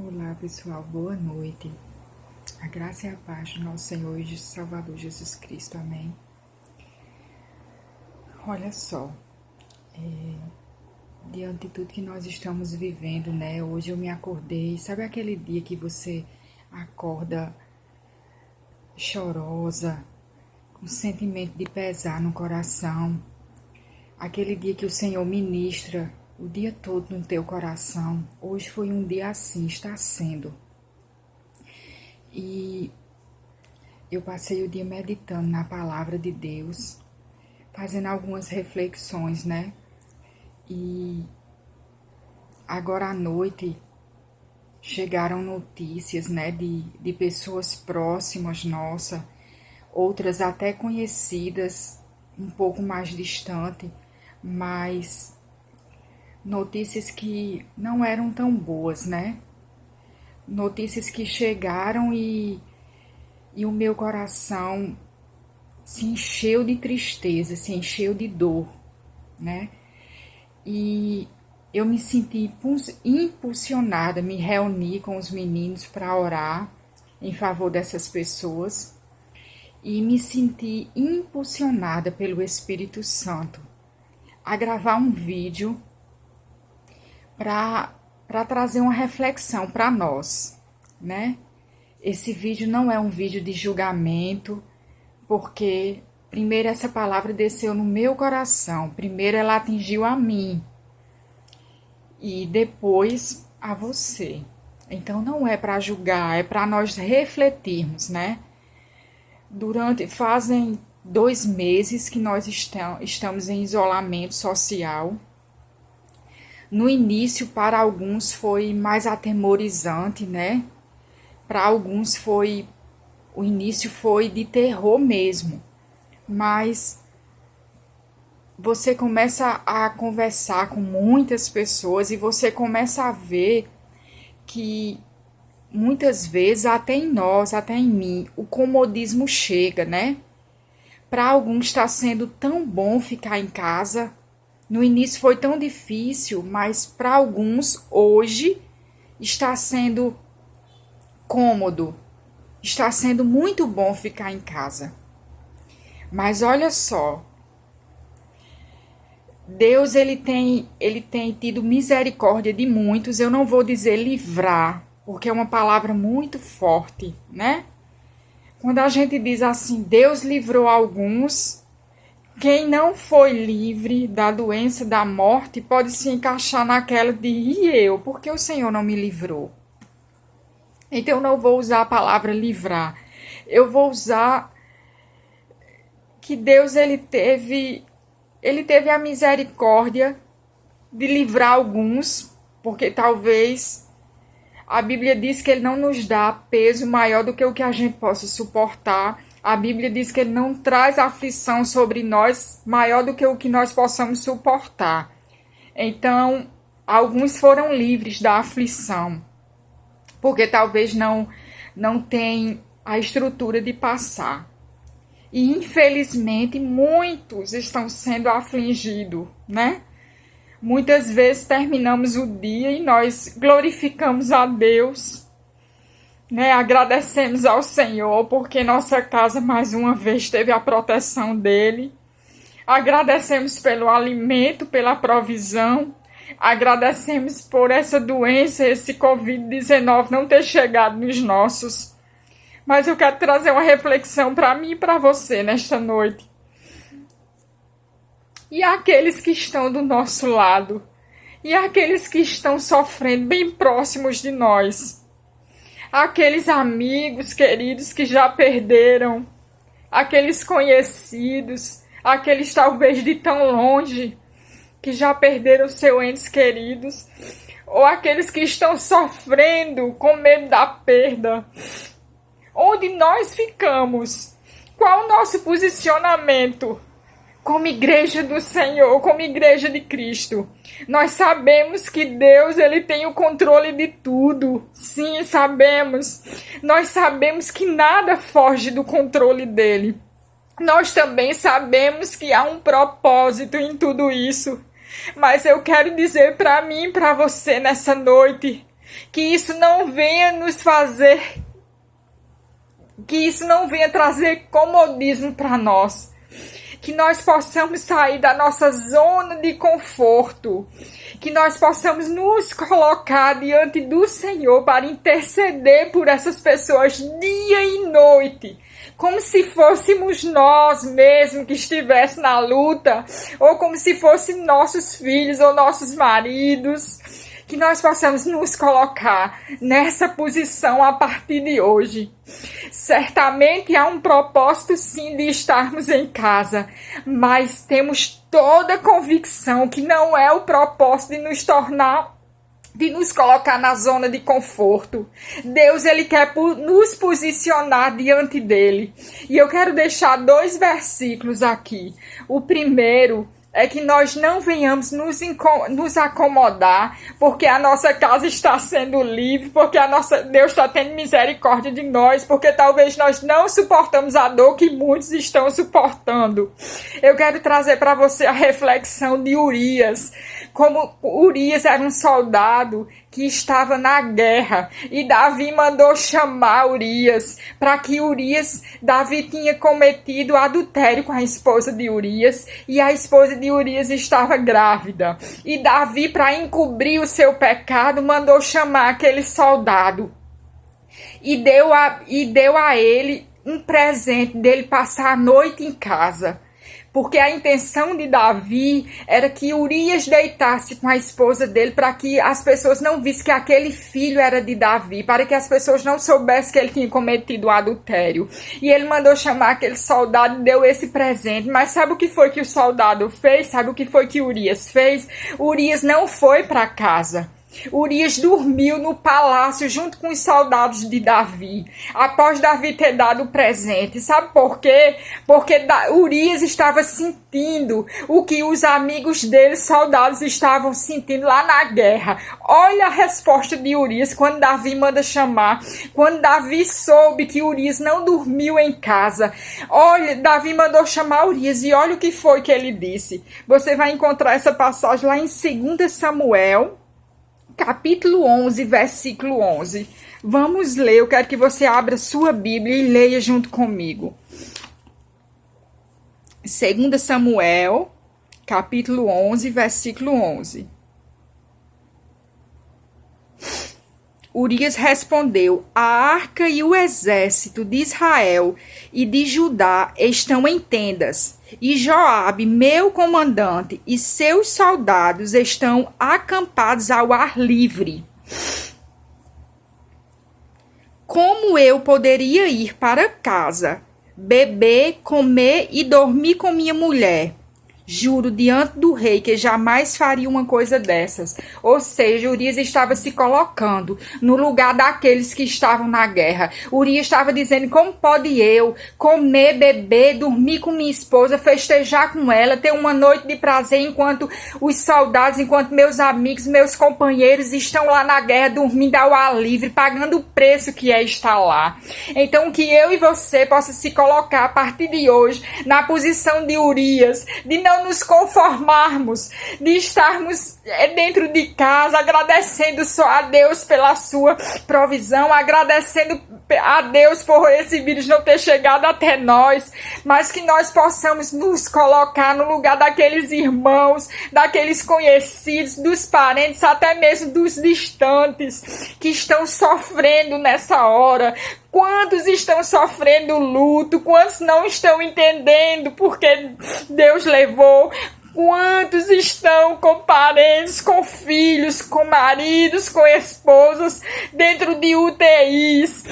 Olá pessoal, boa noite. A graça e a paz do nosso Senhor e Salvador Jesus Cristo, amém. Olha só, diante de tudo que nós estamos vivendo, né? Hoje eu me acordei, sabe aquele dia que você acorda chorosa, com sentimento de pesar no coração, aquele dia que o Senhor ministra o dia todo no teu coração. Hoje foi um dia assim, está sendo. E eu passei o dia meditando na palavra de Deus, fazendo algumas reflexões, né? E agora à noite chegaram notícias, né, de pessoas próximas nossa, outras até conhecidas, um pouco mais distante, mas notícias que não eram tão boas, né? Notícias que chegaram e o meu coração se encheu de tristeza, se encheu de dor, né? E eu me senti impulsionada, me reuni com os meninos para orar em favor dessas pessoas e me senti impulsionada pelo Espírito Santo a gravar um vídeo para trazer uma reflexão para nós, né? Esse vídeo não é um vídeo de julgamento, porque primeiro essa palavra desceu no meu coração, primeiro ela atingiu a mim e depois a você. Então não é para julgar, é para nós refletirmos, né? Fazem 2 meses que nós estamos em isolamento social. No início, para alguns foi mais atemorizante, né? Para alguns o início foi de terror mesmo, mas você começa a conversar com muitas pessoas e você começa a ver que muitas vezes, até em nós, até em mim, o comodismo chega, né? Para alguns está sendo tão bom ficar em casa. No início foi tão difícil, mas para alguns hoje está sendo cômodo. Está sendo muito bom ficar em casa. Mas olha só, Deus ele tem tido misericórdia de muitos. Eu não vou dizer livrar, porque é uma palavra muito forte, né? Quando a gente diz assim, Deus livrou alguns, quem não foi livre da doença, da morte, pode se encaixar naquela de e eu, porque o Senhor não me livrou. Então eu não vou usar a palavra livrar. Eu vou usar que Deus ele teve a misericórdia de livrar alguns, porque talvez a Bíblia diz que ele não nos dá peso maior do que o que a gente possa suportar. A Bíblia diz que ele não traz aflição sobre nós maior do que o que nós possamos suportar. Então, alguns foram livres da aflição, porque talvez não tem a estrutura de passar. E, infelizmente, muitos estão sendo afligidos, né? Muitas vezes terminamos o dia e nós glorificamos a Deus, né? Agradecemos ao Senhor porque nossa casa mais uma vez teve a proteção dele. Agradecemos pelo alimento, pela provisão. Agradecemos por essa doença, esse Covid-19 não ter chegado nos nossos. Mas eu quero trazer uma reflexão para mim e para você nesta noite. E aqueles que estão do nosso lado, e aqueles que estão sofrendo bem próximos de nós, aqueles amigos queridos que já perderam, aqueles conhecidos, aqueles talvez de tão longe, que já perderam seus entes queridos, ou aqueles que estão sofrendo com medo da perda. Onde nós ficamos? Qual o nosso posicionamento como igreja do Senhor, como igreja de Cristo? Nós sabemos que Deus ele tem o controle de tudo. Sim, sabemos. Nós sabemos que nada foge do controle dele. Nós também sabemos que há um propósito em tudo isso. Mas eu quero dizer para mim e para você nessa noite Que isso não venha nos fazer, que isso não venha trazer comodismo para nós. Que nós possamos sair da nossa zona de conforto, que nós possamos nos colocar diante do Senhor para interceder por essas pessoas dia e noite, como se fôssemos nós mesmos que estivéssemos na luta, ou como se fossem nossos filhos ou nossos maridos, que nós possamos nos colocar nessa posição a partir de hoje. Certamente há um propósito sim de estarmos em casa, mas temos toda a convicção que não é o propósito de nos colocar na zona de conforto. Deus, ele quer nos posicionar diante dele. E eu quero deixar 2 versículos aqui. O primeiro é que nós não venhamos nos acomodar, porque a nossa casa está sendo livre, porque Deus está tendo misericórdia de nós, porque talvez nós não suportamos a dor que muitos estão suportando. Eu quero trazer para você a reflexão de Urias. Como Urias era um soldado que estava na guerra, e Davi mandou chamar Urias, para que Davi tinha cometido adultério com a esposa de Urias, e a esposa de Urias estava grávida, e Davi, para encobrir o seu pecado, mandou chamar aquele soldado, e deu a ele um presente dele passar a noite em casa. Porque a intenção de Davi era que Urias deitasse com a esposa dele, para que as pessoas não vissem que aquele filho era de Davi, para que as pessoas não soubessem que ele tinha cometido o adultério. E ele mandou chamar aquele soldado e deu esse presente. Mas sabe o que foi que o soldado fez? Sabe o que foi que Urias fez? Urias não foi para casa. Urias dormiu no palácio junto com os soldados de Davi, após Davi ter dado o presente. Sabe por quê? Porque Urias estava sentindo o que os amigos dele, soldados, estavam sentindo lá na guerra. Olha a resposta de Urias quando Davi manda chamar. Quando Davi soube que Urias não dormiu em casa, olha, Davi mandou chamar Urias, e olha o que foi que ele disse. Você vai encontrar essa passagem lá em 2 Samuel, capítulo 11, versículo 11. Vamos ler, eu quero que você abra sua Bíblia e leia junto comigo. 2 Samuel, capítulo 11, versículo 11. Urias respondeu: a arca e o exército de Israel e de Judá estão em tendas, e Joabe, meu comandante, e seus soldados estão acampados ao ar livre. Como eu poderia ir para casa, beber, comer e dormir com minha mulher? Juro diante do rei que jamais faria uma coisa dessas. Ou seja, Urias estava se colocando no lugar daqueles que estavam na guerra. Urias estava dizendo: como pode eu comer, beber, dormir com minha esposa, festejar com ela, ter uma noite de prazer enquanto os soldados, enquanto meus amigos, meus companheiros estão lá na guerra, dormindo ao ar livre, pagando o preço que é estar lá. Então que eu e você possa se colocar a partir de hoje na posição de Urias, de não nos conformarmos, de estarmos dentro de casa, agradecendo só a Deus pela sua provisão, agradecendo a Deus por esse vírus não ter chegado até nós, mas que nós possamos nos colocar no lugar daqueles irmãos, daqueles conhecidos, dos parentes, até mesmo dos distantes, que estão sofrendo nessa hora. Quantos estão sofrendo luto? Quantos não estão entendendo porque Deus levou? Quantos estão com parentes, com filhos, com maridos, com esposas, dentro de UTIs?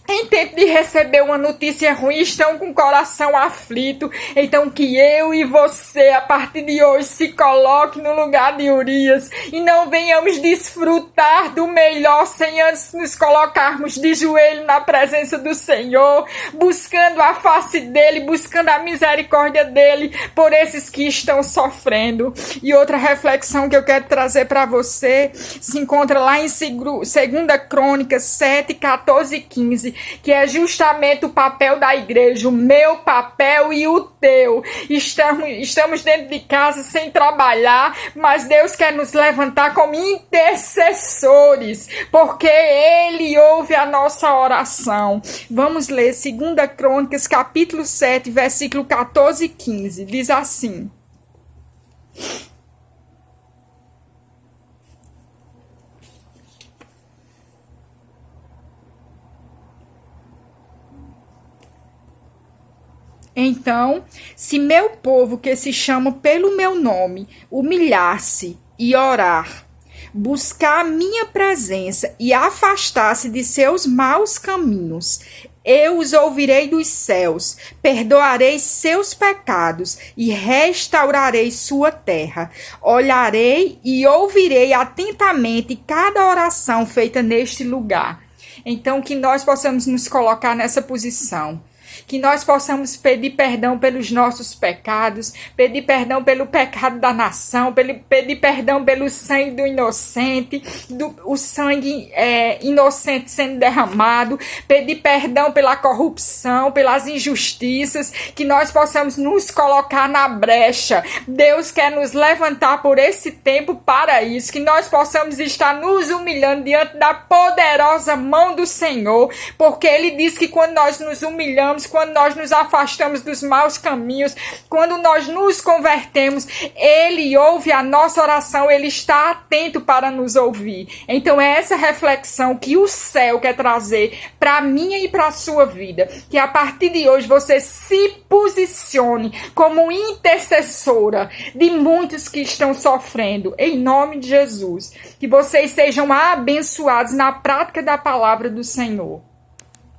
Em tempo de receber uma notícia ruim, estão com o coração aflito. Então que eu e você, a partir de hoje, se coloque no lugar de Urias e não venhamos desfrutar do melhor sem antes nos colocarmos de joelho na presença do Senhor, buscando a face dele, buscando a misericórdia dele por esses que estão sofrendo. E outra reflexão que eu quero trazer para você se encontra lá em 2 Crônicas 7, 14 e 15. que é justamente o papel da igreja, o meu papel e o teu. Estamos dentro de casa sem trabalhar, mas Deus quer nos levantar como intercessores, porque Ele ouve a nossa oração. Vamos ler 2 Crônicas, capítulo 7, versículo 14 e 15. Diz assim: então, se meu povo que se chama pelo meu nome humilhar-se e orar, buscar a minha presença e afastar-se de seus maus caminhos, eu os ouvirei dos céus, perdoarei seus pecados e restaurarei sua terra. Olharei e ouvirei atentamente cada oração feita neste lugar. Então, que nós possamos nos colocar nessa posição. Que nós possamos pedir perdão pelos nossos pecados, pedir perdão pelo pecado da nação, pedir perdão pelo sangue do inocente, o sangue inocente sendo derramado, pedir perdão pela corrupção, pelas injustiças, que nós possamos nos colocar na brecha. Deus quer nos levantar por esse tempo para isso, que nós possamos estar nos humilhando diante da poderosa mão do Senhor, porque Ele diz que quando nós nos humilhamos, quando nós nos afastamos dos maus caminhos, quando nós nos convertemos, Ele ouve a nossa oração, Ele está atento para nos ouvir. Então é essa reflexão que o céu quer trazer para a minha e para a sua vida, que a partir de hoje você se posicione como intercessora de muitos que estão sofrendo, em nome de Jesus, que vocês sejam abençoados na prática da palavra do Senhor.